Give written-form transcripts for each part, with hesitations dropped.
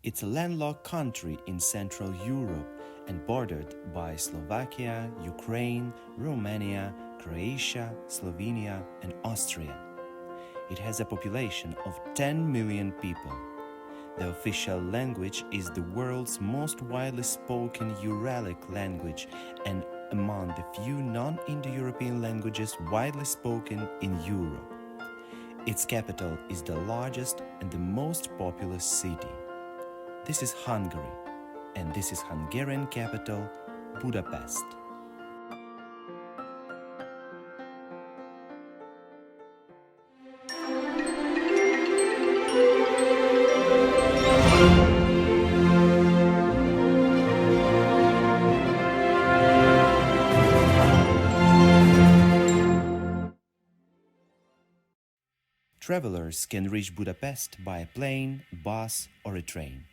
It's a landlocked country in Central Europe and bordered by Slovakia, Ukraine, Romania, Croatia, Slovenia, and Austria. It has a population of 10 million people. The official language is the world's most widely spoken Uralic language and among the few non-Indo-European languages widely spoken in Europe. Its capital is the largest and the most populous city. This is Hungary, and this is Hungarian capital, Budapest. Travelers can reach Budapest by a plane, bus, or a train.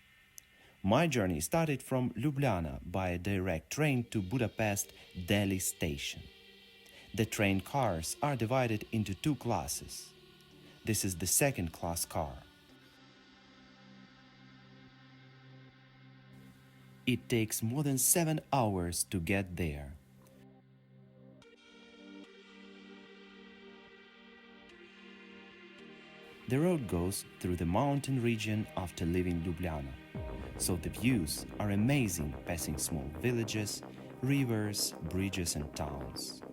My journey started from Ljubljana by a direct train to Budapest Deli station. The train cars are divided into two classes. This is the second-class car. It takes more than 7 hours to get there. The road goes through the mountain region after leaving Ljubljana, so the views are amazing, passing small villages, rivers, bridges and towns.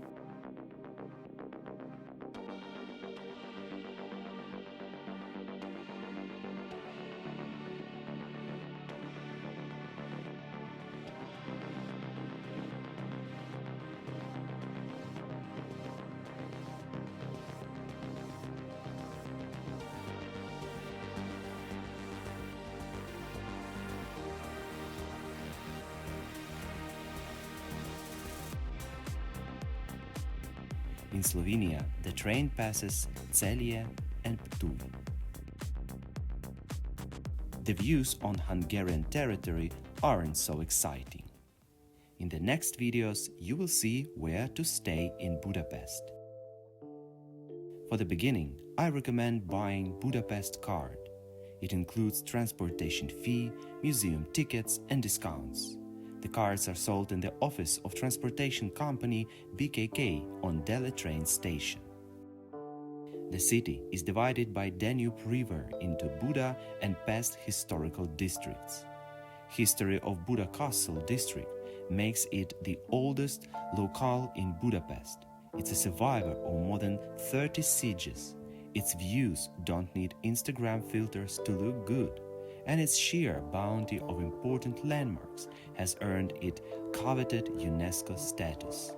In Slovenia, the train passes Celje and Ptuj. The views on Hungarian territory aren't so exciting. In the next videos, you will see where to stay in Budapest. For the beginning, I recommend buying Budapest card. It includes transportation fee, museum tickets and discounts. The cards are sold in the office of transportation company BKK on Deli train station. The city is divided by Danube River into Buda and Pest historical districts. History of Buda Castle district makes it the oldest locale in Budapest. It's a survivor of more than 30 sieges. Its views don't need Instagram filters to look good, and its sheer bounty of important landmarks has earned it coveted UNESCO status.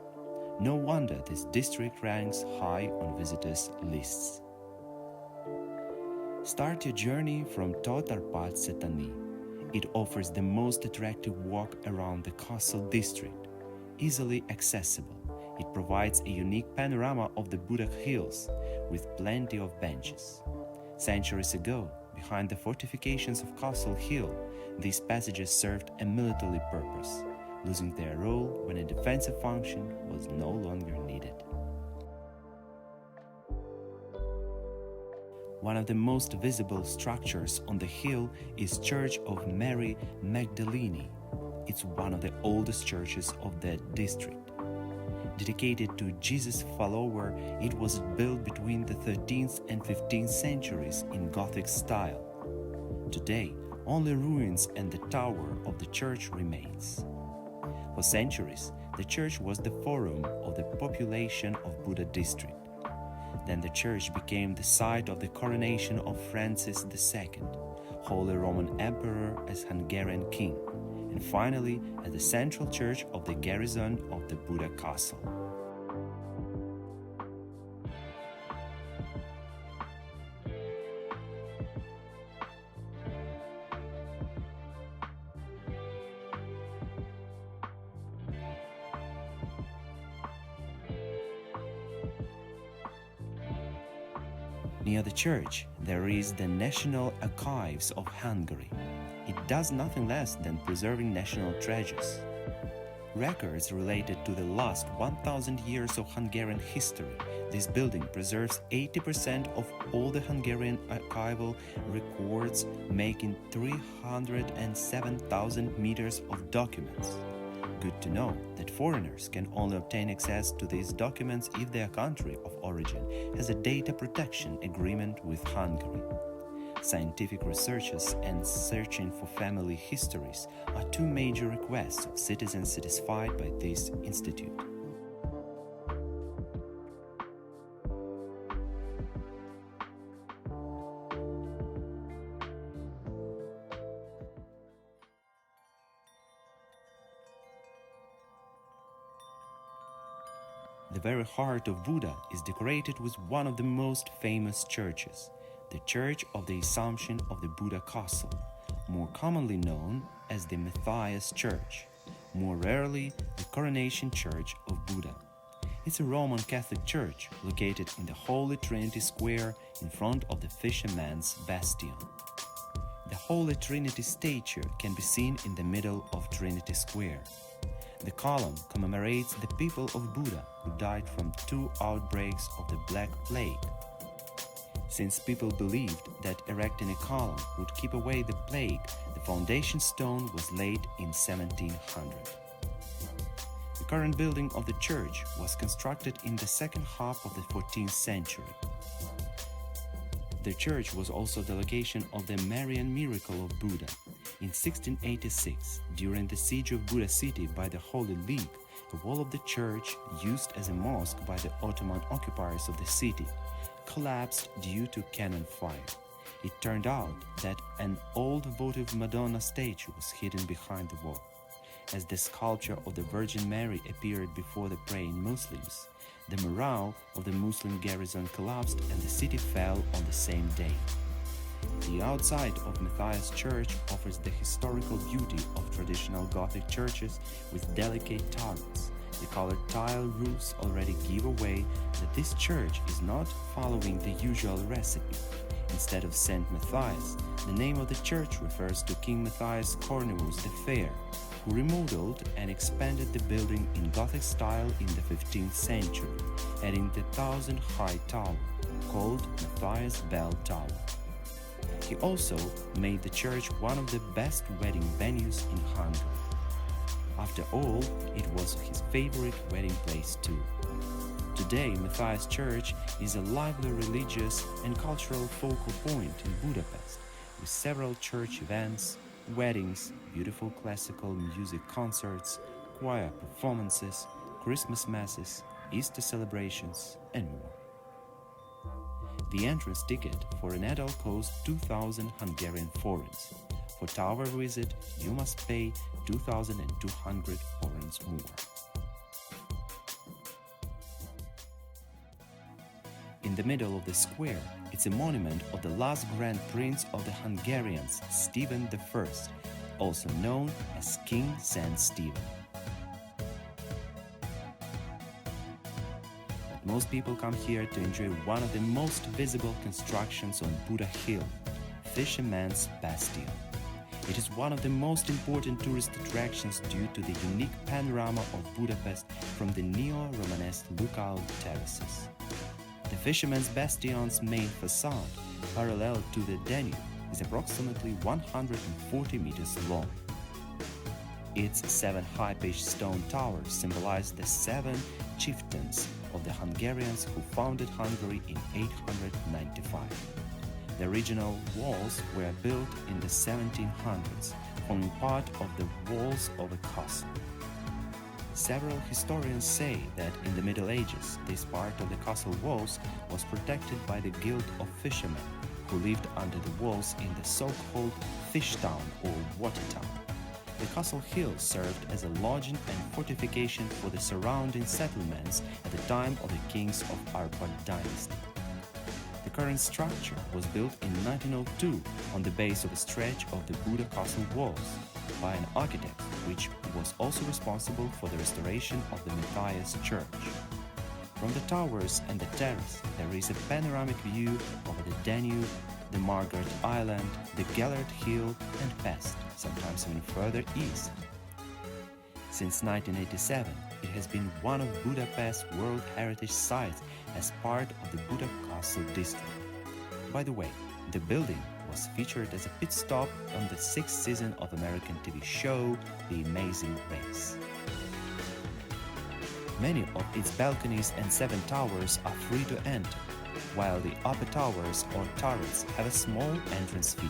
No wonder this district ranks high on visitors' lists. Start your journey from Tóth Széchenyi. It offers the most attractive walk around the castle district, easily accessible. It provides a unique panorama of the Buda Hills with plenty of benches. Centuries ago, behind the fortifications of Castle Hill, these passages served a military purpose, losing their role when a defensive function was no longer needed. One of the most visible structures on the hill is Church of Mary Magdalene. It's one of the oldest churches of that district. Dedicated to Jesus' follower, it was built between the 13th and 15th centuries in Gothic style. Today, only ruins and the tower of the church remains. For centuries, the church was the forum of the population of Buda district. Then the church became the site of the coronation of Francis II, Holy Roman Emperor as Hungarian king, and finally as the central church of the garrison of the Buda Castle. Near the church, there is the National Archives of Hungary. It does nothing less than preserving national treasures. records related to the last 1000 years of Hungarian history. This building preserves 80% of all the Hungarian archival records, making 307,000 meters of documents. Good to know that foreigners can only obtain access to these documents if their country of origin has a data protection agreement with Hungary. Scientific researches and searching for family histories are two major requests of citizens satisfied by this institute. The very heart of Buda is decorated with one of the most famous churches, the Church of the Assumption of the Buda Castle, more commonly known as the Matthias Church, more rarely the Coronation Church of Buda. It's a Roman Catholic church located in the Holy Trinity Square in front of the Fisherman's Bastion. The Holy Trinity statue can be seen in the middle of Trinity Square. The column commemorates the people of Buda who died from 2 outbreaks of the Black Plague. Since people believed that erecting a column would keep away the plague, the foundation stone was laid in 1700. The current building of the church was constructed in the second half of the 14th century. The church was also the location of the Marian miracle of Buda. In 1686, during the siege of Buda city by the Holy League, the wall of the church, used as a mosque by the Ottoman occupiers of the city, collapsed due to cannon fire. It turned out that an old votive Madonna statue was hidden behind the wall. As the sculpture of the Virgin Mary appeared before the praying Muslims, the morale of the Muslim garrison collapsed and the city fell on the same day. The outside of Matthias Church offers the historical beauty of traditional Gothic churches with delicate turrets. The colored tile roofs already give away that this church is not following the usual recipe. Instead of Saint Matthias, the name of the church refers to King Matthias Cornelius the Fair, who remodeled and expanded the building in Gothic style in the 15th century, adding the 1,000-high tower, called Matthias Bell Tower. He also made the church one of the best wedding venues in Hungary. After all, it was his favorite wedding place too. Today, Matthias Church is a lively religious and cultural focal point in Budapest, with several church events, weddings, beautiful classical music concerts, choir performances, Christmas masses, Easter celebrations, and more. The entrance ticket for an adult costs 2,000 Hungarian forints. For tower visit, you must pay 2,200 forints more. In the middle of the square, it's a monument of the last Grand Prince of the Hungarians, Stephen I, also known as King Saint Stephen. But most people come here to enjoy one of the most visible constructions on Buda Hill, Fisherman's Bastion. It is one of the most important tourist attractions due to the unique panorama of Budapest from the neo-Romanesque lookout terraces. The Fisherman's Bastion's main facade, parallel to the Danube, is approximately 140 meters long. Its 7 high-pitched stone towers symbolize the 7 chieftains of the Hungarians who founded Hungary in 895. The original walls were built in the 1700s, forming part of the walls of a castle. Several historians say that in the Middle Ages, this part of the castle walls was protected by the guild of fishermen, who lived under the walls in the so-called fish town or water town. The castle hill served as a lodging and fortification for the surrounding settlements at the time of the kings of Arpad dynasty. The current structure was built in 1902 on the base of a stretch of the Buda Castle walls by an architect, which was also responsible for the restoration of the Matthias Church. From the towers and the terrace, there is a panoramic view over the Danube, the Margaret Island, the Gellért Hill and past, sometimes even further east. Since 1987, it has been one of Budapest's World Heritage Sites as part of the Buda Castle district. By the way, the building was featured as a pit stop on the 6th season of American TV show The Amazing Race. Many of its balconies and 7 towers are free to enter, while the upper towers or turrets have a small entrance fee,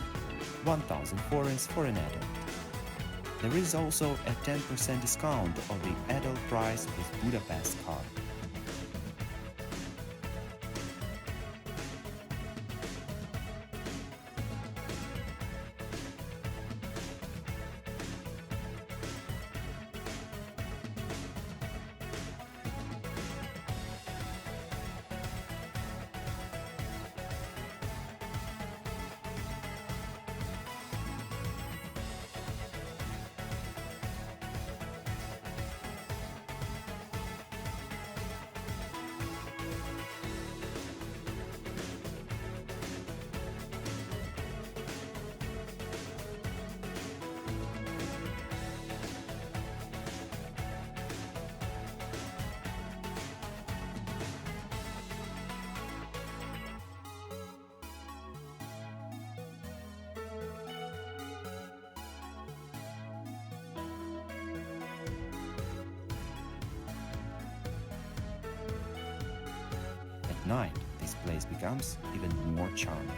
1,000 forints for an adult. There is also a 10% discount on the adult price with Budapest card. At night, this place becomes even more charming.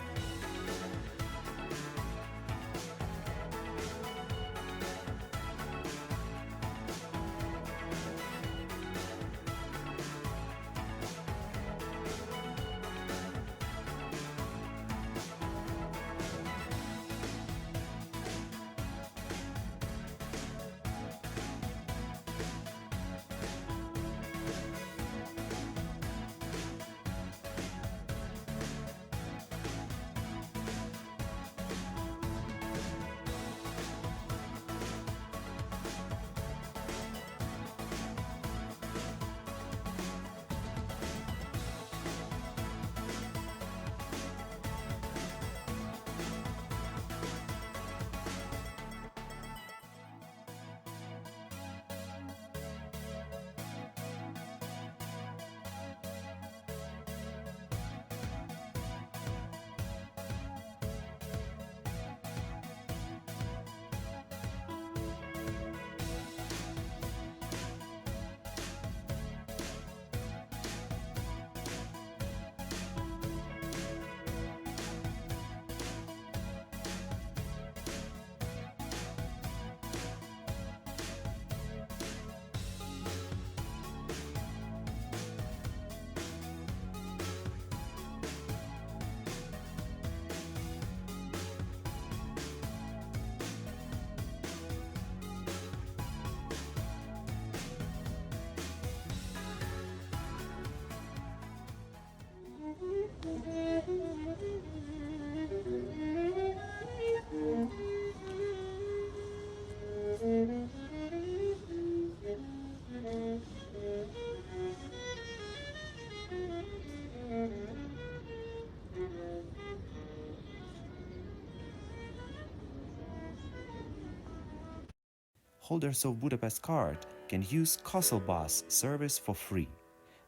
Holders of Budapest card can use Castle Bus service for free.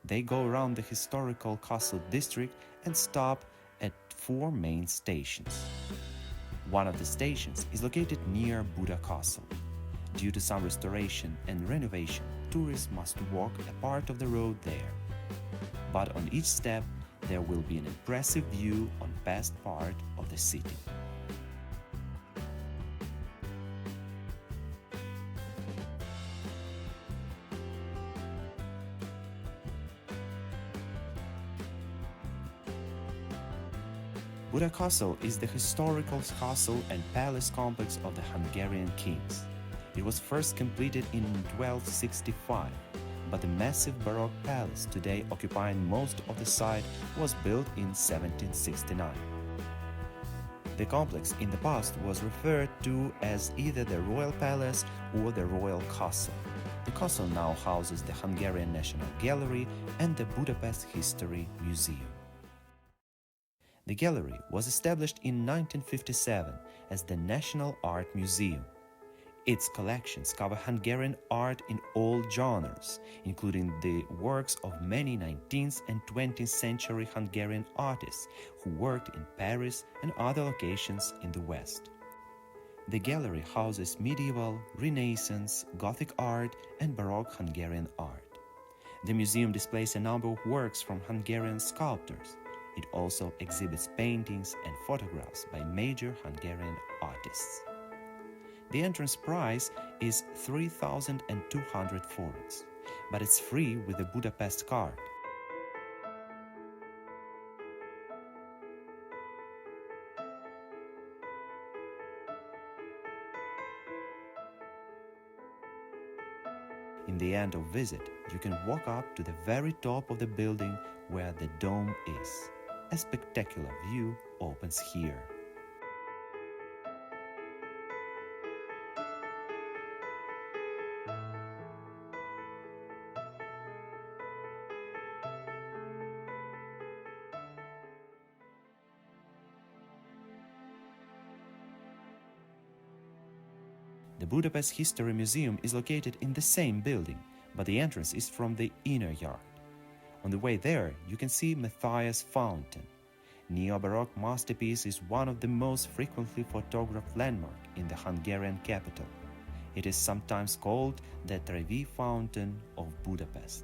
They go around the historical Castle district and stop at 4 main stations. One of the stations is located near Buda Castle. Due to some restoration and renovation, tourists must walk a part of the road there. But on each step, there will be an impressive view on best part of the city. Buda Castle is the historical castle and palace complex of the Hungarian kings. It was first completed in 1265, but the massive Baroque palace today occupying most of the site was built in 1769. The complex in the past was referred to as either the Royal Palace or the Royal Castle. The castle now houses the Hungarian National Gallery and the Budapest History Museum. The gallery was established in 1957 as the National Art Museum. Its collections cover Hungarian art in all genres, including the works of many 19th and 20th century Hungarian artists who worked in Paris and other locations in the West. The gallery houses medieval, Renaissance, Gothic art and Baroque Hungarian art. The museum displays a number of works from Hungarian sculptors. It also exhibits paintings and photographs by major Hungarian artists. The entrance price is 3,200 forints, but it's free with a Budapest card. In the end of visit, you can walk up to the very top of the building where the dome is. A spectacular view opens here. The Budapest History Museum is located in the same building, but the entrance is from the inner yard. On the way there, you can see Matthias Fountain. Neo-Baroque masterpiece is one of the most frequently photographed landmarks in the Hungarian capital. It is sometimes called the Trevi Fountain of Budapest.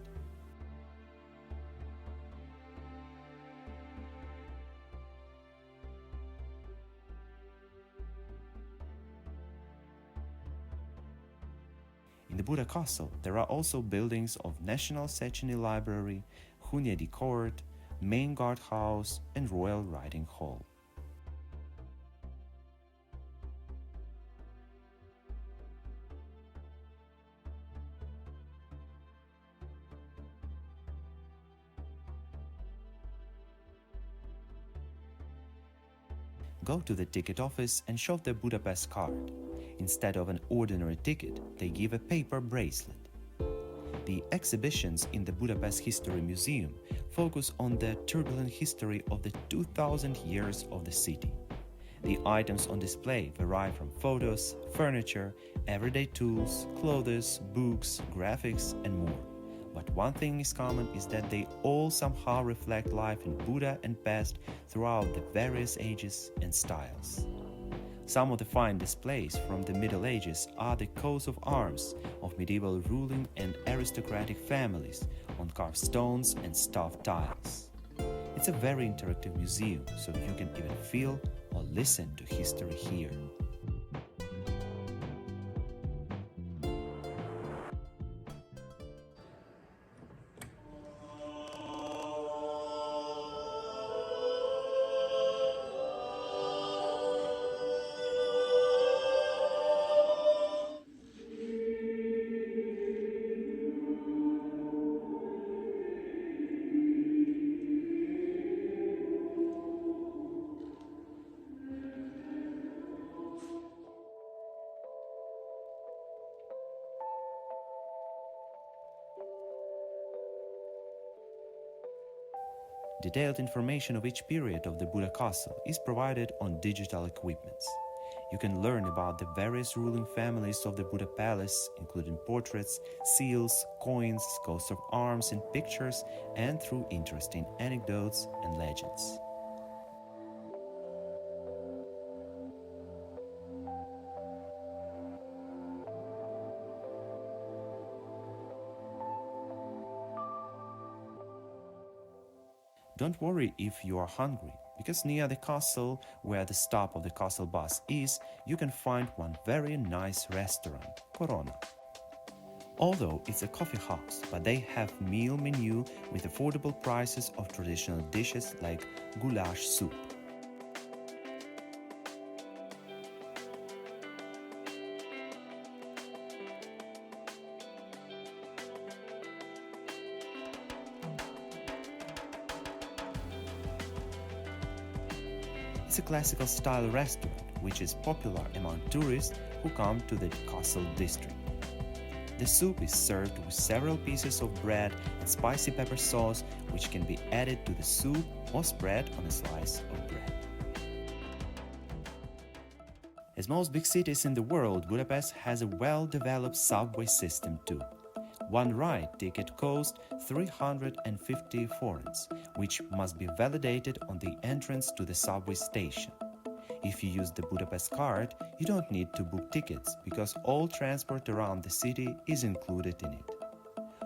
In the Buda Castle, there are also buildings of National Széchenyi Library, Hunyadi Court, Main Guard House and Royal Riding Hall. Go to the ticket office and show the Budapest card. Instead of an ordinary ticket, they give a paper bracelet. The exhibitions in the Budapest History Museum focus on the turbulent history of the 2000 years of the city. The items on display vary from photos, furniture, everyday tools, clothes, books, graphics, and more. But one thing is common is that they all somehow reflect life in Buda and past throughout the various ages and styles. Some of the fine displays from the Middle Ages are the coats of arms of medieval ruling and aristocratic families on carved stones and stuffed tiles. It's a very interactive museum, so you can even feel or listen to history here. Detailed information of each period of the Buda Castle is provided on digital equipments. You can learn about the various ruling families of the Buda Palace, including portraits, seals, coins, coats of arms and pictures, and through interesting anecdotes and legends. Don't worry if you are hungry, because near the castle, where the stop of the castle bus is, you can find one very nice restaurant, Korona. Although it's a coffee house, but they have meal menu with affordable prices of traditional dishes like goulash soup. It's a classical style restaurant which is popular among tourists who come to the castle district. The soup is served with several pieces of bread and spicy pepper sauce, which can be added to the soup or spread on a slice of bread. As most big cities in the world, Budapest has a well-developed subway system too. One ride ticket costs 350 forints, which must be validated on the entrance to the subway station. If you use the Budapest card, you don't need to book tickets because all transport around the city is included in it.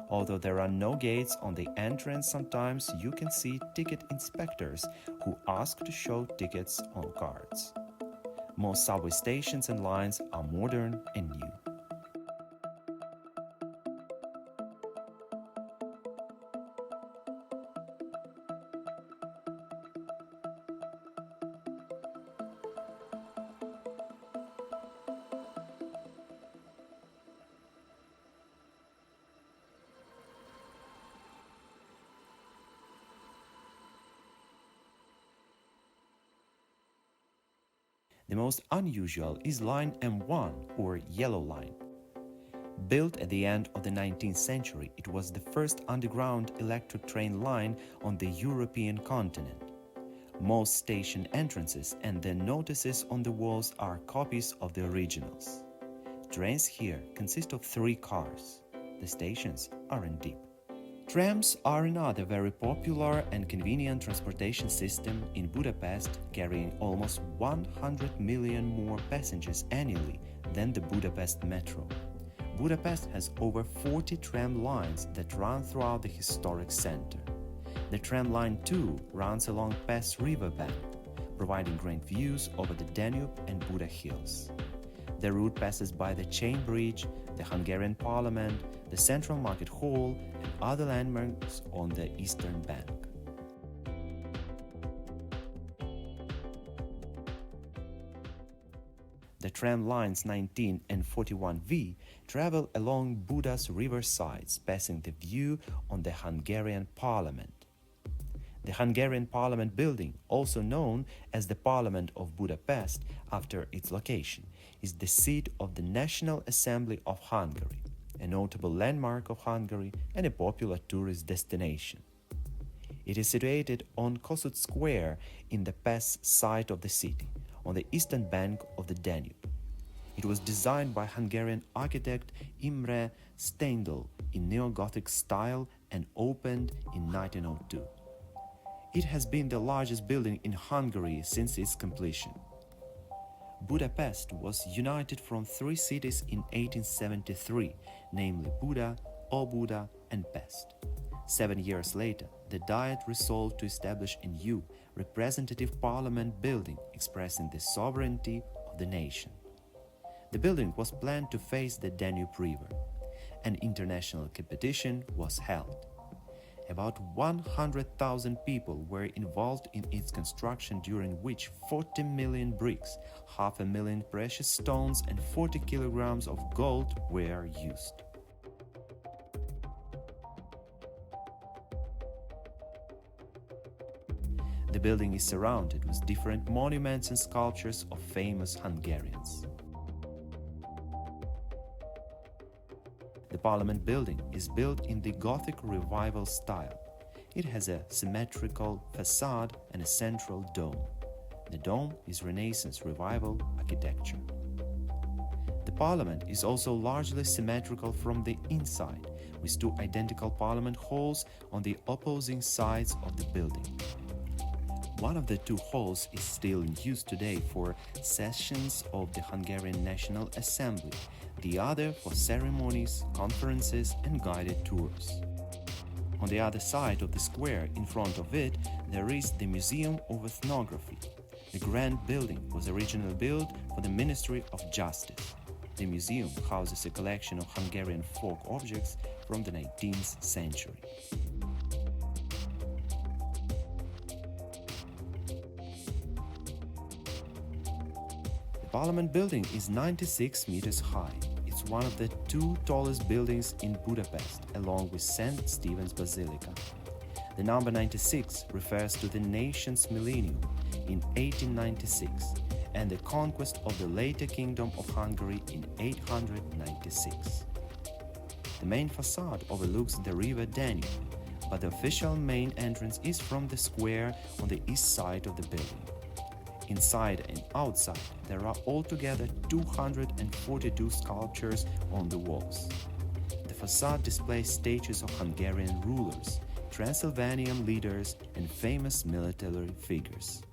Although there are no gates on the entrance, sometimes you can see ticket inspectors who ask to show tickets on cards. Most subway stations and lines are modern and new. The most unusual is line M1 or Yellow Line. Built at the end of the 19th century, it was the first underground electric train line on the European continent. Most station entrances and their notices on the walls are copies of the originals. Trains here consist of 3 cars. The stations aren't deep. Trams are another very popular and convenient transportation system in Budapest, carrying almost 100 million more passengers annually than the Budapest Metro. Budapest has over 40 tram lines that run throughout the historic center. The tram line 2 runs along Pest River bank, providing great views over the Danube and Buda Hills. The route passes by the Chain Bridge, the Hungarian Parliament, the Central Market Hall, and other landmarks on the eastern bank. The tram lines 19 and 41V travel along Buda's river sides, passing the view on the Hungarian Parliament. The Hungarian Parliament building, also known as the Parliament of Budapest after its location, is the seat of the National Assembly of Hungary, a notable landmark of Hungary and a popular tourist destination. It is situated on Kossuth Square in the past side of the city, on the eastern bank of the Danube. It was designed by Hungarian architect Imre Steindl in neo-Gothic style and opened in 1902. It has been the largest building in Hungary since its completion. Budapest was united from 3 cities in 1873, namely Buda, Óbuda, and Pest. 7 years later, the Diet resolved to establish a new representative parliament building expressing the sovereignty of the nation. The building was planned to face the Danube River. An international competition was held. About 100,000 people were involved in its construction, during which 40 million bricks, 500,000 precious stones, and 40 kilograms of gold were used. The building is surrounded with different monuments and sculptures of famous Hungarians. The Parliament building is built in the Gothic Revival style. It has a symmetrical facade and a central dome. The dome is Renaissance Revival architecture. The Parliament is also largely symmetrical from the inside, with 2 identical Parliament halls on the opposing sides of the building. One of the 2 halls is still in use today for sessions of the Hungarian National Assembly, the other for ceremonies, conferences, and guided tours. On the other side of the square, in front of it, there is the Museum of Ethnography. The grand building was originally built for the Ministry of Justice. The museum houses a collection of Hungarian folk objects from the 19th century. The Parliament building is 96 meters high. It's one of the 2 tallest buildings in Budapest, along with St. Stephen's Basilica. The number 96 refers to the nation's millennium in 1896 and the conquest of the later Kingdom of Hungary in 896. The main facade overlooks the river Danube, but the official main entrance is from the square on the east side of the building. Inside and outside, there are altogether 242 sculptures on the walls. The facade displays statues of Hungarian rulers, Transylvanian leaders, and famous military figures.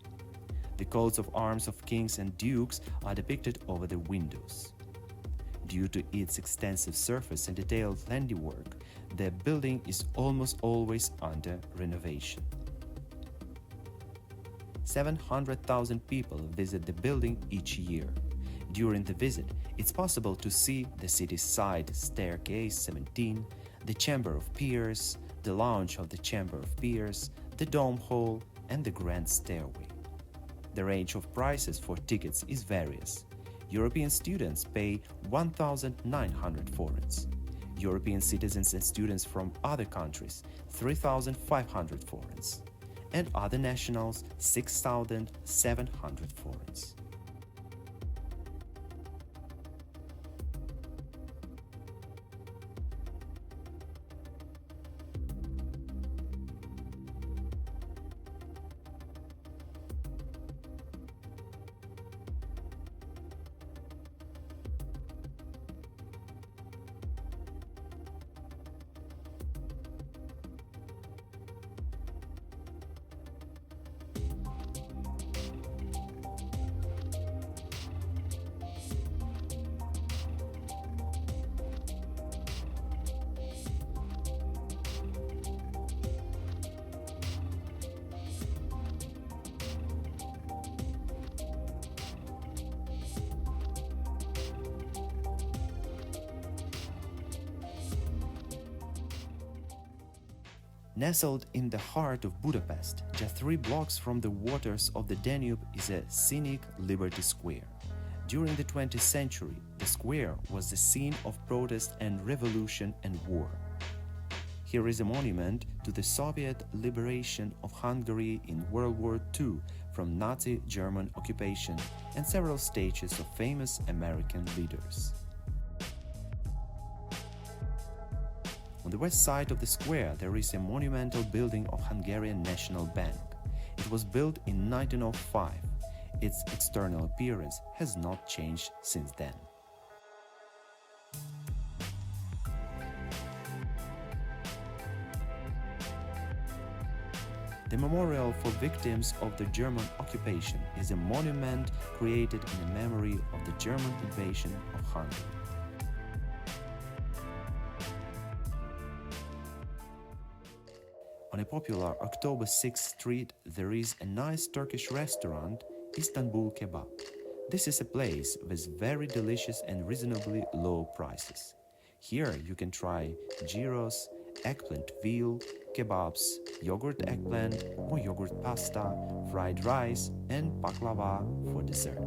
The coats of arms of kings and dukes are depicted over the windows. Due to its extensive surface and detailed handiwork, the building is almost always under renovation. 700,000 people visit the building each year. During the visit, it's possible to see the city's side staircase 17, the Chamber of Peers, the lounge of the Chamber of Peers, the Dome Hall, and the Grand Stairway. The range of prices for tickets is various. European students pay 1,900 forints. European citizens and students from other countries 3,500 forints. And other nationals 6,700 forints. Nestled in the heart of Budapest, just 3 blocks from the waters of the Danube, is a scenic Liberty Square. During the 20th century, the square was the scene of protest and revolution and war. Here is a monument to the Soviet liberation of Hungary in World War II from Nazi German occupation and several statues of famous American leaders. On the west side of the square there is a monumental building of Hungarian National Bank. It was built in 1905. Its external appearance has not changed since then. The memorial for victims of the German occupation is a monument created in memory of the German invasion of Hungary. On a popular October 6th street, there is a nice Turkish restaurant, Istanbul Kebab. This is a place with very delicious and reasonably low prices. Here you can try gyros, eggplant veal, kebabs, yogurt eggplant or yogurt pasta, fried rice and baklava for dessert.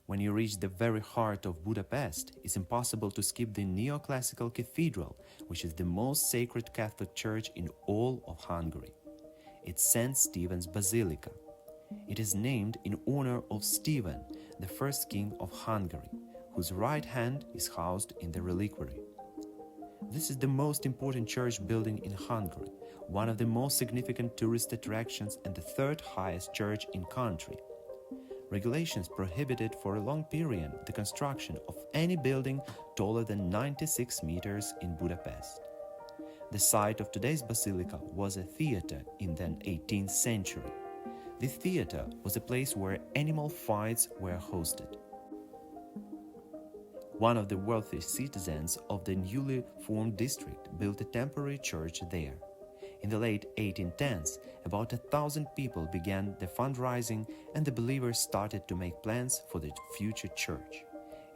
When you reach the very heart of Budapest, it's impossible to skip the neoclassical cathedral, which is the most sacred Catholic church in all of Hungary. It's St. Stephen's Basilica. It is named in honor of Stephen, the first king of Hungary, whose right hand is housed in the reliquary. This is the most important church building in Hungary, one of the most significant tourist attractions and the third highest church in country. Regulations prohibited for a long period the construction of any building taller than 96 meters in Budapest. The site of today's basilica was a theater in the 18th century. This theater was a place where animal fights were hosted. One of the wealthy citizens of the newly formed district built a temporary church there. In the late 1810s, about 1,000 people began the fundraising and the believers started to make plans for the future church.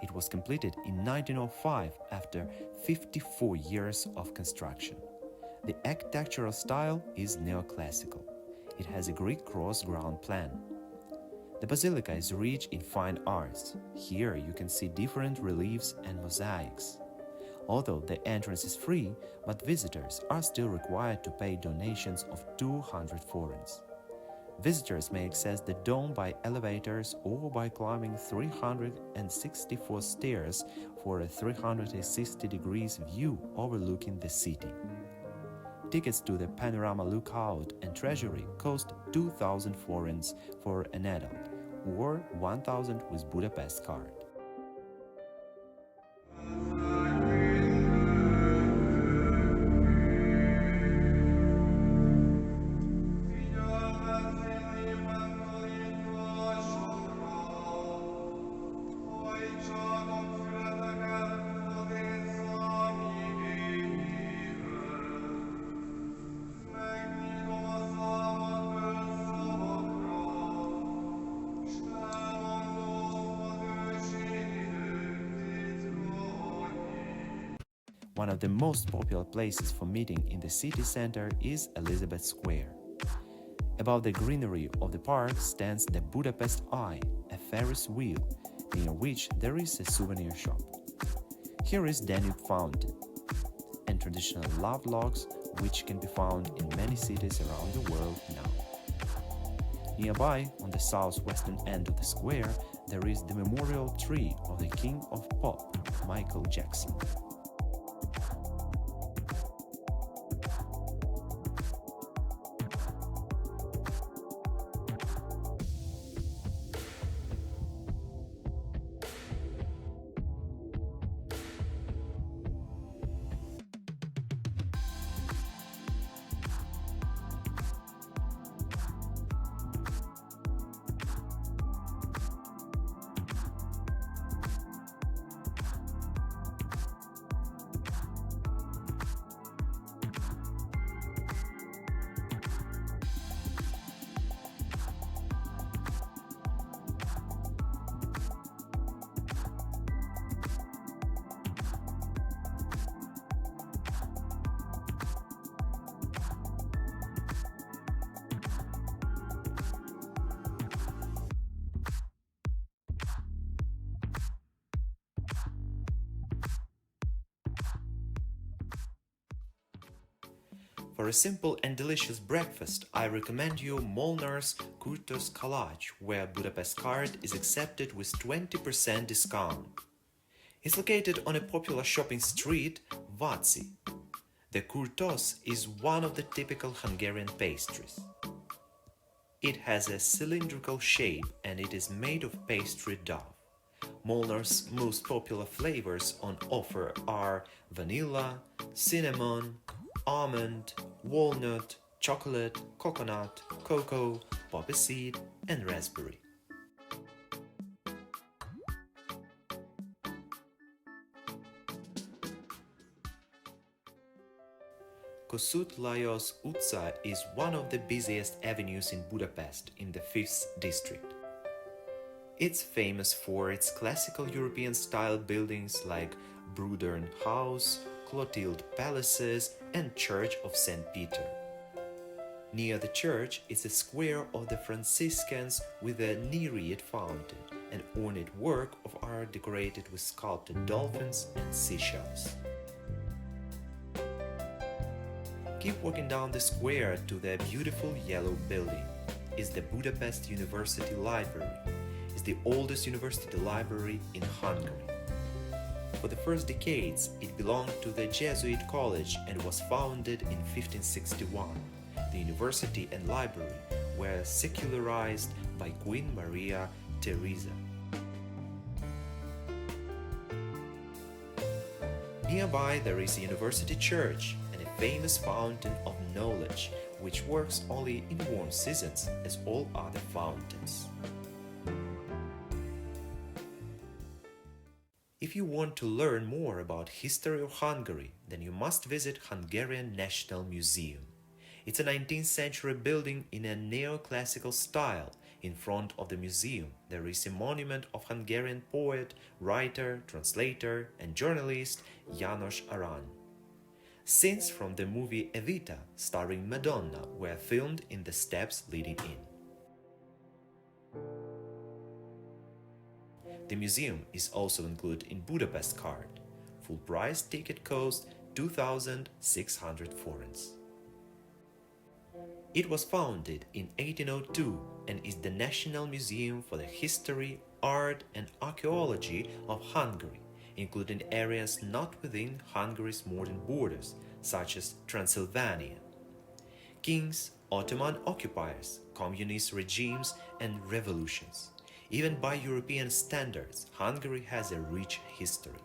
It was completed in 1905 after 54 years of construction. The architectural style is neoclassical. It has a Greek cross-ground plan. The basilica is rich in fine arts. Here you can see different reliefs and mosaics. Although the entrance is free, but visitors are still required to pay donations of 200 forints. Visitors may access the dome by elevators or by climbing 364 stairs for a 360 degrees view overlooking the city. Tickets to the panorama lookout and treasury cost 2,000 forints for an adult or 1,000 with Budapest card. One of the most popular places for meeting in the city center is Elisabeth Square. Above the greenery of the park stands the Budapest Eye, a Ferris wheel, near which there is a souvenir shop. Here is Danube Fountain, and traditional love logs which can be found in many cities around the world now. Nearby, on the southwestern end of the square, there is the memorial tree of the King of Pop, Michael Jackson. For a simple and delicious breakfast, I recommend you Molnár's kürtőskalács, where Budapest card is accepted with 20% discount. It's located on a popular shopping street, Váci. The kürtős is one of the typical Hungarian pastries. It has a cylindrical shape and it is made of pastry dough. Molnár's most popular flavors on offer are vanilla, cinnamon, almond, walnut, chocolate, coconut, cocoa, poppy seed, and raspberry. Kossuth Lajos utca is one of the busiest avenues in Budapest in the 5th district. It's famous for its classical European style buildings like Brudern House, Clotilde Palaces, and Church of St. Peter. Near the church is a square of the Franciscans with a Nereid fountain, an ornate work of art decorated with sculpted dolphins and seashells. Keep walking down the square to the beautiful yellow building. It's the Budapest University Library. It's the oldest university library in Hungary. For the first decades, it belonged to the Jesuit College and was founded in 1561. The university and library were secularized by Queen Maria Theresa. Nearby there is a university church and a famous fountain of knowledge, which works only in warm seasons as all other fountains. If you want to learn more about history of Hungary, then you must visit Hungarian National Museum. It's a 19th century building in a neoclassical style. In front of the museum, there is a monument of Hungarian poet, writer, translator, and journalist János Arany. Scenes from the movie Evita, starring Madonna, were filmed in the steps leading in. The museum is also included in Budapest card. Full price ticket cost 2,600 forints. It was founded in 1802 and is the National Museum for the History, Art and Archaeology of Hungary, including areas not within Hungary's modern borders, such as Transylvania. Kings, Ottoman occupiers, communist regimes and revolutions. Even by European standards, Hungary has a rich history.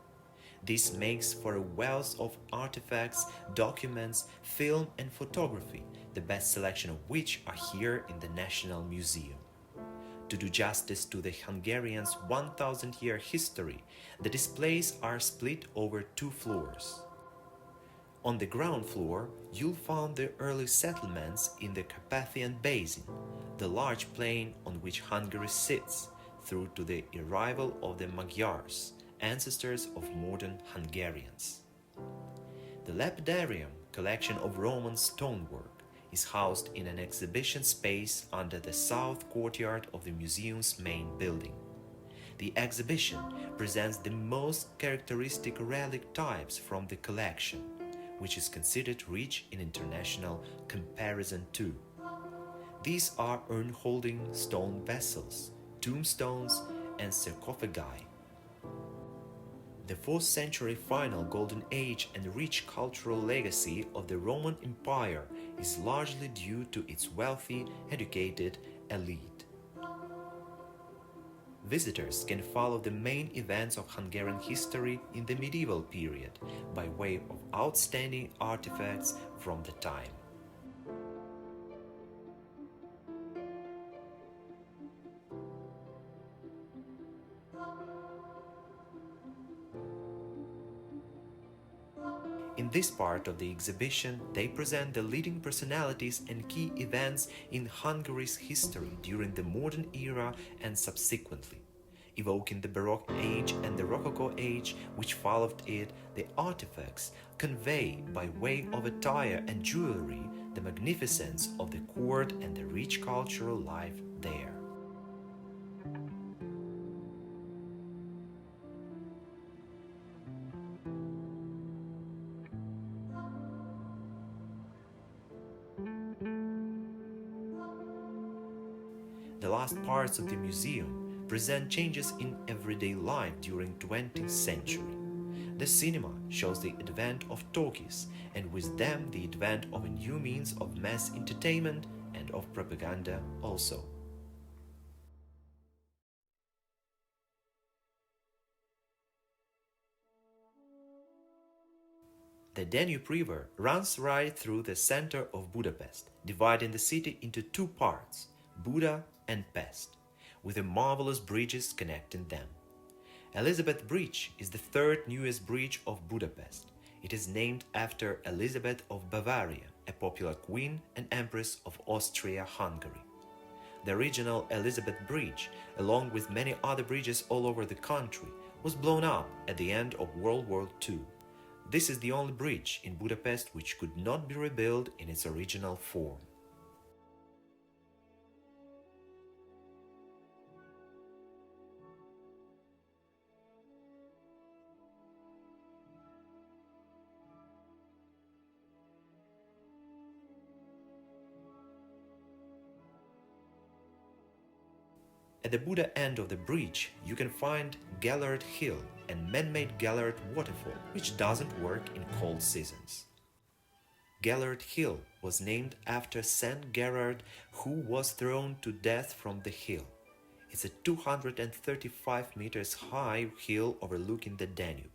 This makes for a wealth of artifacts, documents, film and photography, the best selection of which are here in the National Museum. To do justice to the Hungarians' 1,000-year history, the displays are split over 2 floors. On the ground floor, you'll find the early settlements in the Carpathian Basin, the large plain on which Hungary sits, through to the arrival of the Magyars, ancestors of modern Hungarians. The Lapidarium, collection of Roman stonework, is housed in an exhibition space under the south courtyard of the museum's main building. The exhibition presents the most characteristic relic types from the collection, which is considered rich in international comparison too. These are urn-holding stone vessels, tombstones and sarcophagi. The 4th century final golden age and rich cultural legacy of the Roman Empire is largely due to its wealthy, educated elite. Visitors can follow the main events of Hungarian history in the medieval period by way of outstanding artifacts from the time. In this part of the exhibition, they present the leading personalities and key events in Hungary's history during the modern era and subsequently. Evoking the Baroque age and the Rococo age which followed it, the artifacts convey by way of attire and jewelry the magnificence of the court and the rich cultural life there. The last parts of the museum present changes in everyday life during 20th century. The cinema shows the advent of talkies and with them the advent of a new means of mass entertainment and of propaganda also. The Danube River runs right through the center of Budapest, dividing the city into 2 parts, Buda and Pest, with the marvelous bridges connecting them. Elisabeth Bridge is the 3rd newest bridge of Budapest. It is named after Elisabeth of Bavaria, a popular queen and empress of Austria-Hungary. The original Elisabeth Bridge, along with many other bridges all over the country, was blown up at the end of World War II. This is the only bridge in Budapest which could not be rebuilt in its original form. At the Buda end of the bridge, you can find Gellért Hill, a man-made Gellért waterfall, which doesn't work in cold seasons. Gellért Hill was named after Saint Gerard, who was thrown to death from the hill. It's a 235 meters high hill overlooking the Danube.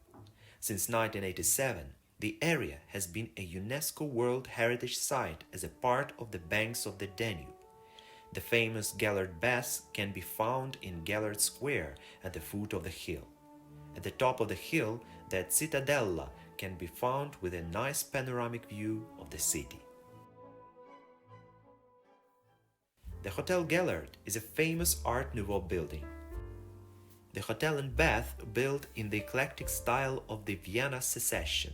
Since 1987, the area has been a UNESCO World Heritage Site as a part of the banks of the Danube. The famous Gellért Baths can be found in Gellért Square at the foot of the hill. At the top of the hill, the Cittadella can be found with a nice panoramic view of the city. The Hotel Gellért is a famous Art Nouveau building. The hotel and bath built in the eclectic style of the Vienna Secession.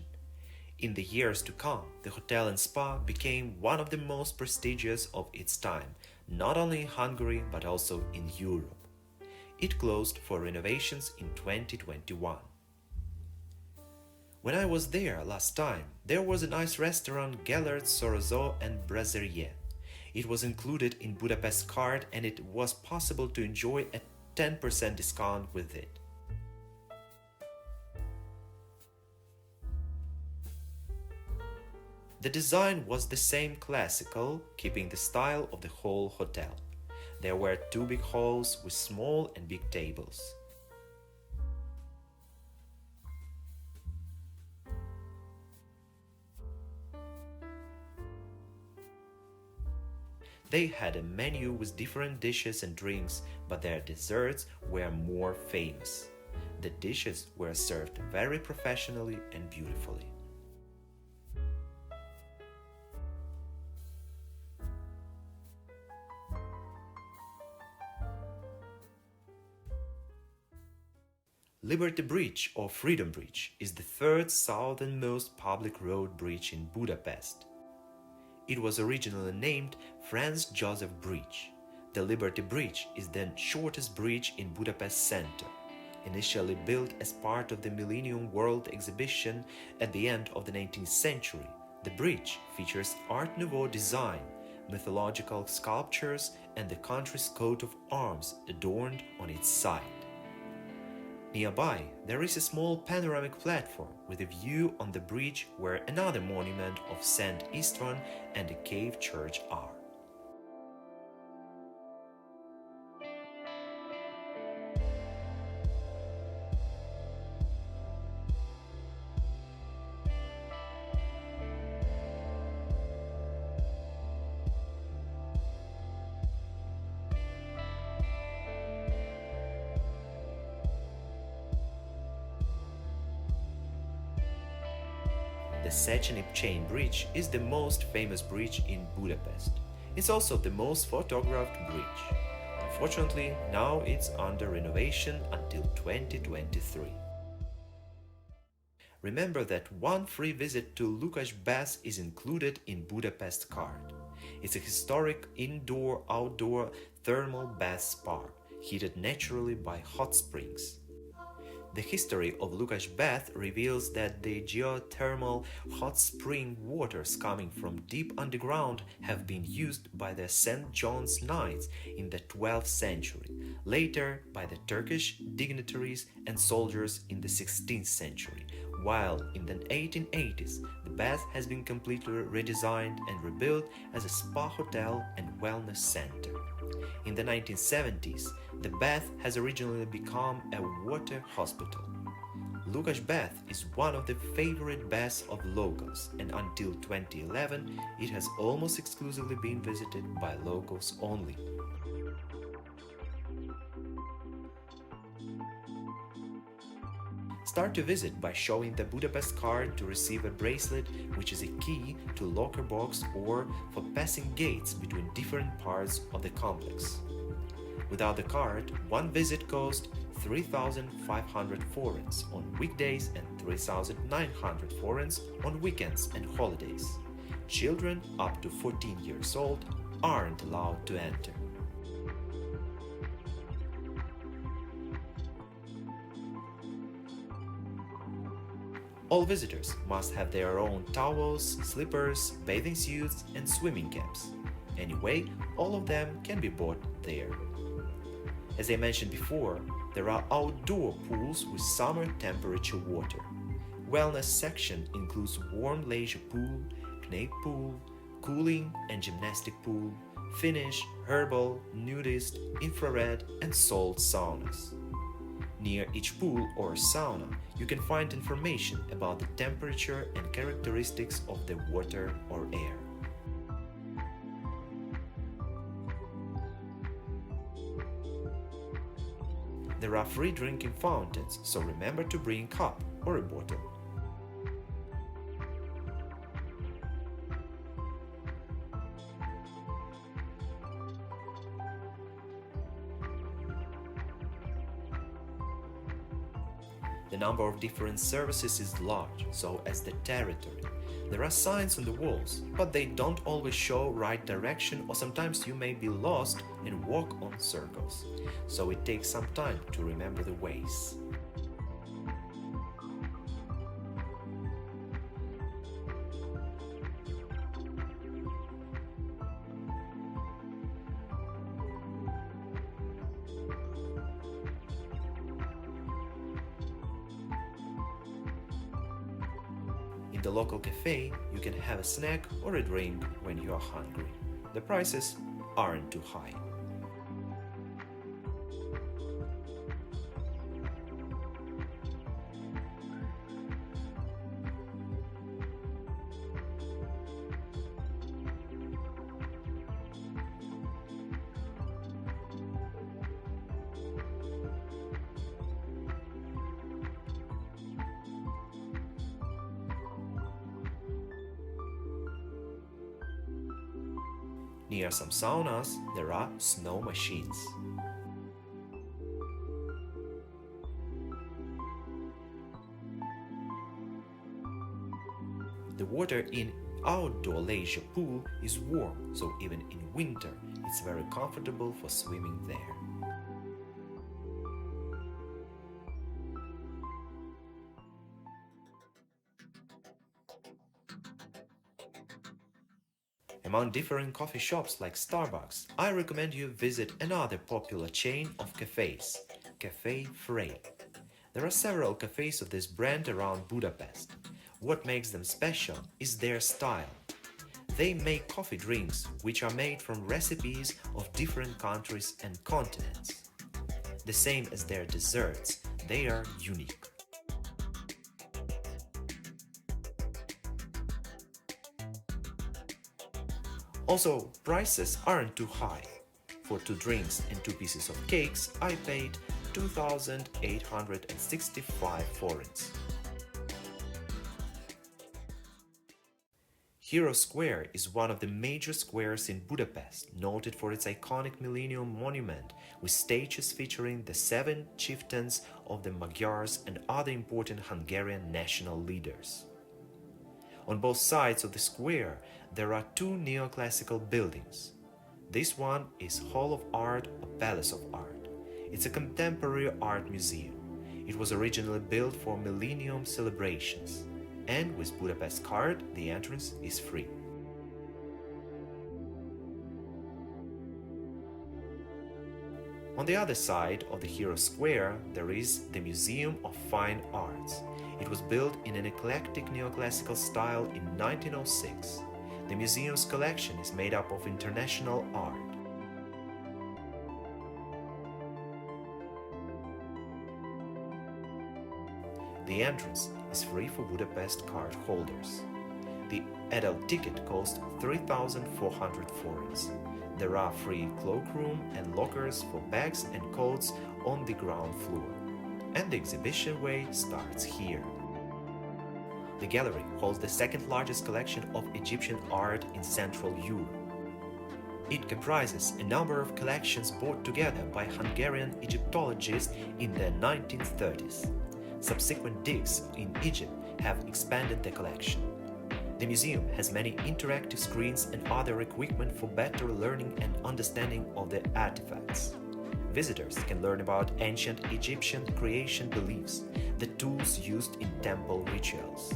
In the years to come, the hotel and spa became one of the most prestigious of its time, not only in Hungary but also in Europe. It closed for renovations in 2021. When I was there last time, there was a nice restaurant, Gellért Söröző Brasserie. It was included in Budapest card and it was possible to enjoy a 10% discount with it. The design was the same classical, keeping the style of the whole hotel. There were 2 big halls with small and big tables. They had a menu with different dishes and drinks, but their desserts were more famous. The dishes were served very professionally and beautifully. Liberty Bridge or Freedom Bridge is the 3rd southernmost public road bridge in Budapest. It was originally named Franz Joseph Bridge. The Liberty Bridge is the shortest bridge in Budapest center. Initially built as part of the Millennium World Exhibition at the end of the 19th century, the bridge features Art Nouveau design, mythological sculptures and the country's coat of arms adorned on its side. Nearby, there is a small panoramic platform with a view on the bridge where another monument of Saint Istvan and a cave church are. The Széchenyi chain bridge is the most famous bridge in Budapest. It's also the most photographed bridge. Unfortunately, now it's under renovation until 2023. Remember that one free visit to Lukács Baths is included in Budapest card. It's a historic indoor-outdoor thermal bath spa, heated naturally by hot springs. The history of Lukács Baths reveals that the geothermal hot spring waters coming from deep underground have been used by the St. John's Knights in the 12th century, later by the Turkish dignitaries and soldiers in the 16th century, while in the 1880s the bath has been completely redesigned and rebuilt as a spa hotel and wellness center. In the 1970s, the bath has originally become a water hospital. Lukács Baths is one of the favorite baths of locals, and until 2011 it has almost exclusively been visited by locals only. Start to visit by showing the Budapest card to receive a bracelet, which is a key to locker box or for passing gates between different parts of the complex. Without the card, one visit costs 3,500 forints on weekdays and 3,900 forints on weekends and holidays. Children up to 14 years old aren't allowed to enter. All visitors must have their own towels, slippers, bathing suits and swimming caps. Anyway, all of them can be bought there. As I mentioned before, there are outdoor pools with summer temperature water. Wellness section includes warm leisure pool, kneipp pool, cooling and gymnastic pool, Finnish, herbal, nudist, infrared and salt saunas. Near each pool or sauna, you can find information about the temperature and characteristics of the water or air. There are free drinking fountains, so remember to bring a cup or a bottle. The number of different services is large, so as the territory. There are signs on the walls, but they don't always show right direction, or sometimes you may be lost and walk on circles. So it takes some time to remember the ways. the local cafe, you can have a snack or a drink when you are hungry. The prices aren't too high. Near some saunas, there are snow machines. The water in outdoor leisure pool is warm, so even in winter, it's very comfortable for swimming there. Among different coffee shops like Starbucks, I recommend you visit another popular chain of cafes, Café Frei. There are several cafes of this brand around Budapest. What makes them special is their style. They make coffee drinks which are made from recipes of different countries and continents. The same as their desserts, they are unique. Also, prices aren't too high. For 2 drinks and 2 pieces of cakes, I paid 2,865 forints. Hero Square is one of the major squares in Budapest, noted for its iconic Millennium Monument with statues featuring the 7 chieftains of the Magyars and other important Hungarian national leaders. On both sides of the square, there are 2 neoclassical buildings. This one is Hall of Art or Palace of Art. It's a contemporary art museum. It was originally built for Millennium celebrations. And with Budapest card, the entrance is free. On the other side of the Hero Square, there is the Museum of Fine Arts. It was built in an eclectic neoclassical style in 1906. The museum's collection is made up of international art. The entrance is free for Budapest card holders. The adult ticket costs 3,400 forints. There are free cloakroom and lockers for bags and coats on the ground floor. And the exhibition way starts here. The gallery holds the second largest collection of Egyptian art in Central Europe. It comprises a number of collections brought together by Hungarian Egyptologists in the 1930s. Subsequent digs in Egypt have expanded the collection. The museum has many interactive screens and other equipment for better learning and understanding of the artifacts. Visitors can learn about ancient Egyptian creation beliefs, the tools used in temple rituals.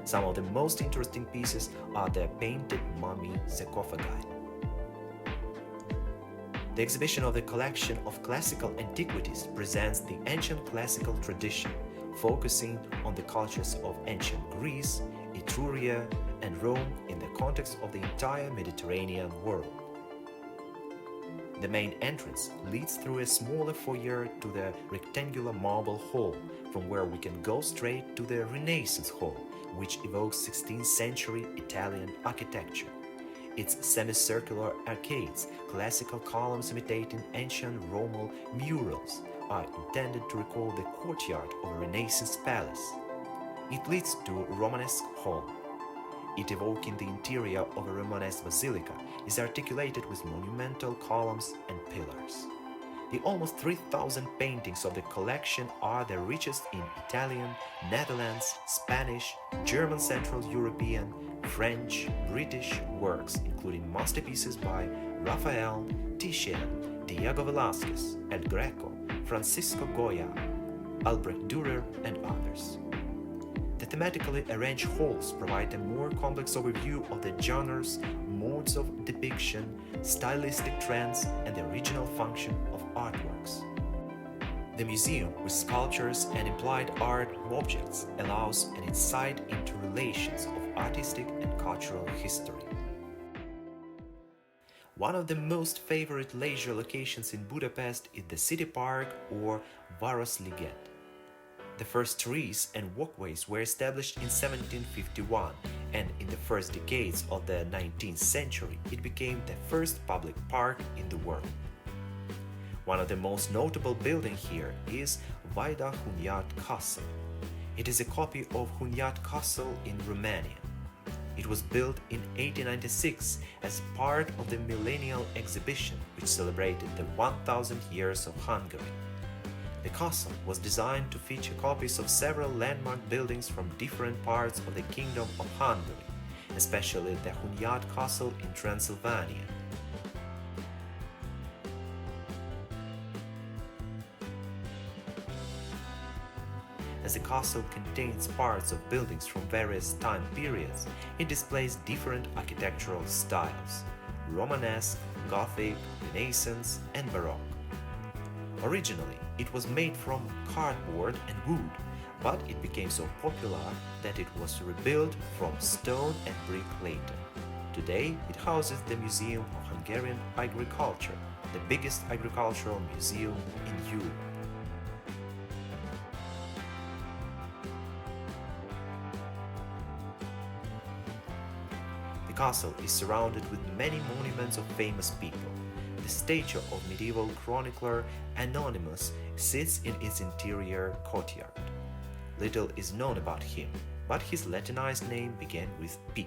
Some of the most interesting pieces are the painted mummy sarcophagi. The exhibition of the collection of classical antiquities presents the ancient classical tradition, focusing on the cultures of ancient Greece, Etruria, and Rome in the context of the entire Mediterranean world. The main entrance leads through a smaller foyer to the rectangular marble hall, from where we can go straight to the Renaissance Hall, which evokes 16th century Italian architecture. Its semicircular arcades, classical columns imitating ancient Roman murals, are intended to recall the courtyard of a Renaissance palace. It leads to Romanesque Hall. It, evoking the interior of a Romanesque basilica, is articulated with monumental columns and pillars. The almost 3,000 paintings of the collection are the richest in Italian, Netherlands, Spanish, German Central European, French, British works, including masterpieces by Raphael, Titian, Diego Velázquez, El Greco, Francisco Goya, Albrecht Dürer, and others. The thematically arranged halls provide a more complex overview of the genres, modes of depiction, stylistic trends, and the original function of artworks. The museum, with sculptures and implied art objects, allows an insight into relations of artistic and cultural history. One of the most favorite leisure locations in Budapest is the city park or Városliget. The first trees and walkways were established in 1751, and in the first decades of the 19th century it became the first public park in the world. One of the most notable buildings here is Vajdahunyad Castle. It is a copy of Hunyad Castle in Romania. It was built in 1896 as part of the Millennial Exhibition, which celebrated the 1000 years of Hungary. The castle was designed to feature copies of several landmark buildings from different parts of the Kingdom of Hungary, especially the Hunyad Castle in Transylvania. As the castle contains parts of buildings from various time periods, it displays different architectural styles: Romanesque, Gothic, Renaissance, and Baroque. Originally, it was made from cardboard and wood, but it became so popular that it was rebuilt from stone and brick later. Today, it houses the Museum of Hungarian Agriculture, the biggest agricultural museum in Europe. The castle is surrounded with many monuments of famous people. The statue of medieval chronicler Anonymous sits in its interior courtyard. Little is known about him, but his Latinized name began with P.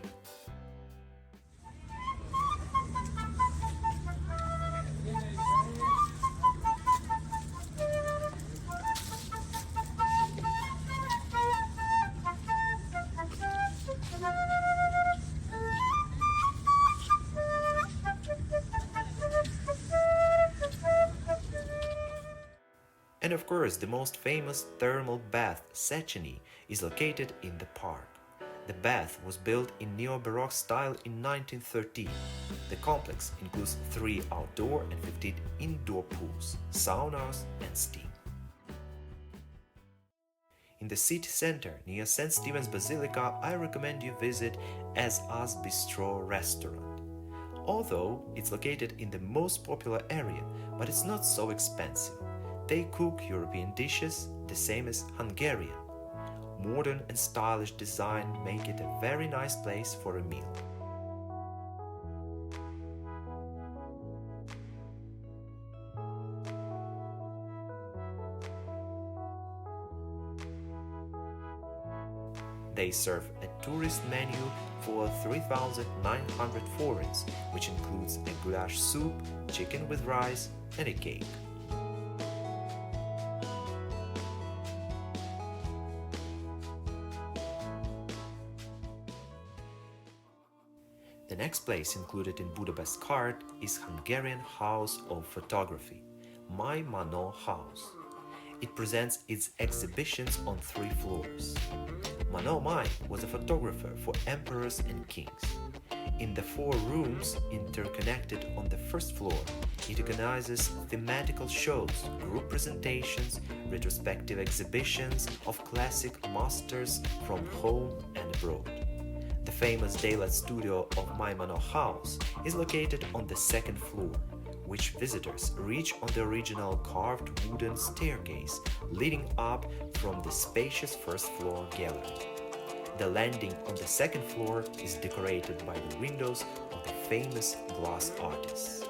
And of course, the most famous thermal bath, Széchenyi, is located in the park. The bath was built in neo-Baroque style in 1913. The complex includes 3 outdoor and 15 indoor pools, saunas and steam. In the city center near St. Stephen's Basilica, I recommend you visit Az Bisztró restaurant. Although it's located in the most popular area, but it's not so expensive. They cook European dishes the same as Hungarian. Modern and stylish design make it a very nice place for a meal. They serve a tourist menu for 3,900 forints, which includes a goulash soup, chicken with rice, and a cake. The next place included in Budapest card is Hungarian House of Photography, My Manó House. It presents its exhibitions on 3 floors. Manó Mai was a photographer for emperors and kings. In the 4 rooms interconnected on the first floor, it organizes thematical shows, group presentations, retrospective exhibitions of classic masters from home and abroad. The famous daylight studio of My Manó House is located on the 2nd floor, which visitors reach on the original carved wooden staircase leading up from the spacious first floor gallery. The landing on the 2nd floor is decorated by the windows of the famous glass artists.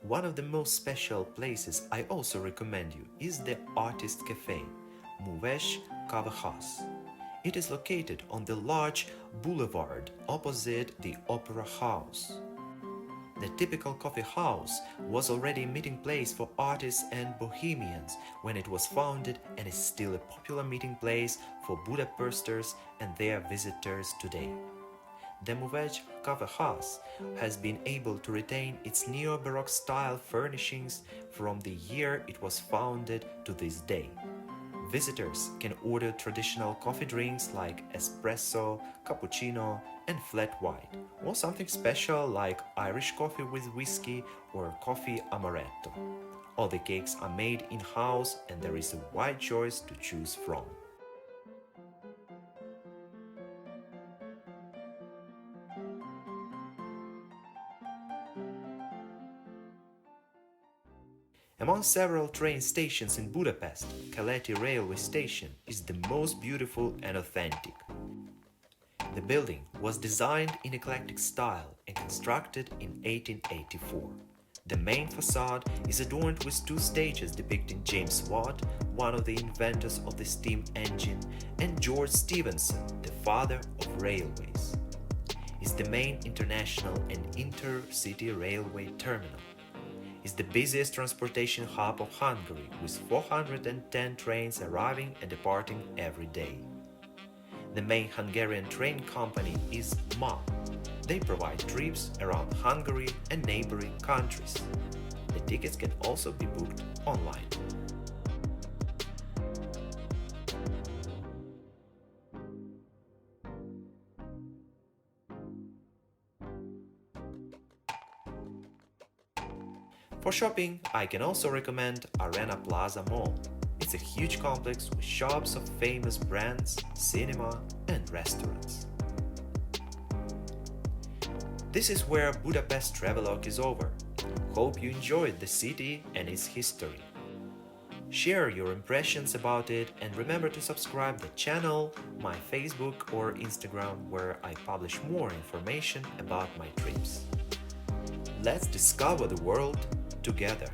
One of the most special places I also recommend you is the Artist Cafe, Műves Kávéház. It is located on the large boulevard opposite the Opera House. The typical coffee house was already a meeting place for artists and bohemians when it was founded, and is still a popular meeting place for Budapesters and their visitors today. The Műves Kávéház has been able to retain its neo-Baroque style furnishings from the year it was founded to this day. Visitors can order traditional coffee drinks like espresso, cappuccino, and flat white, or something special like Irish coffee with whiskey or coffee amaretto. All the cakes are made in-house and there is a wide choice to choose from. Among several train stations in Budapest, Keleti railway station is the most beautiful and authentic. The building was designed in eclectic style and constructed in 1884. The main facade is adorned with two stages depicting James Watt, one of the inventors of the steam engine, and George Stephenson, the father of railways. It's the main international and intercity railway terminal. It's the busiest transportation hub of Hungary, with 410 trains arriving and departing every day. The main Hungarian train company is MÁ. They provide trips around Hungary and neighboring countries. The tickets can also be booked online. For shopping, I can also recommend Arena Plaza Mall. It's a huge complex with shops of famous brands, cinema, and restaurants. This is where Budapest Travelog is over. Hope you enjoyed the city and its history. Share your impressions about it and remember to subscribe the channel, my Facebook or Instagram where I publish more information about my trips. Let's discover the world together.